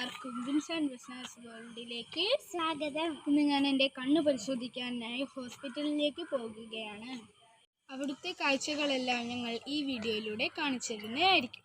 എല്ലാവർക്കും ബിസിനസ് വേൾഡിലേക്ക് സ്വാഗതം. ഇന്ന് ഞാൻ എൻ്റെ കണ്ണ് പരിശോധിക്കാനായി ഹോസ്പിറ്റലിലേക്ക് പോകുകയാണ്. അവിടുത്തെ കാഴ്ചകളെല്ലാം ഞങ്ങൾ ഈ വീഡിയോയിലൂടെ കാണിച്ചു തരുന്നതായിരിക്കും.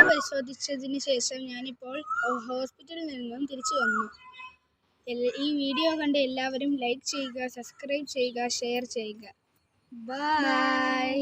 പരിശോധിച്ചതിന് ശേഷം ഞാനിപ്പോൾ ഹോസ്പിറ്റലിൽ നിന്നും തിരിച്ചു വന്നു. ഈ വീഡിയോ കണ്ട് എല്ലാവരും ലൈക്ക് ചെയ്യുക, സബ്സ്ക്രൈബ് ചെയ്യുക, ഷെയർ ചെയ്യുക. ബൈ.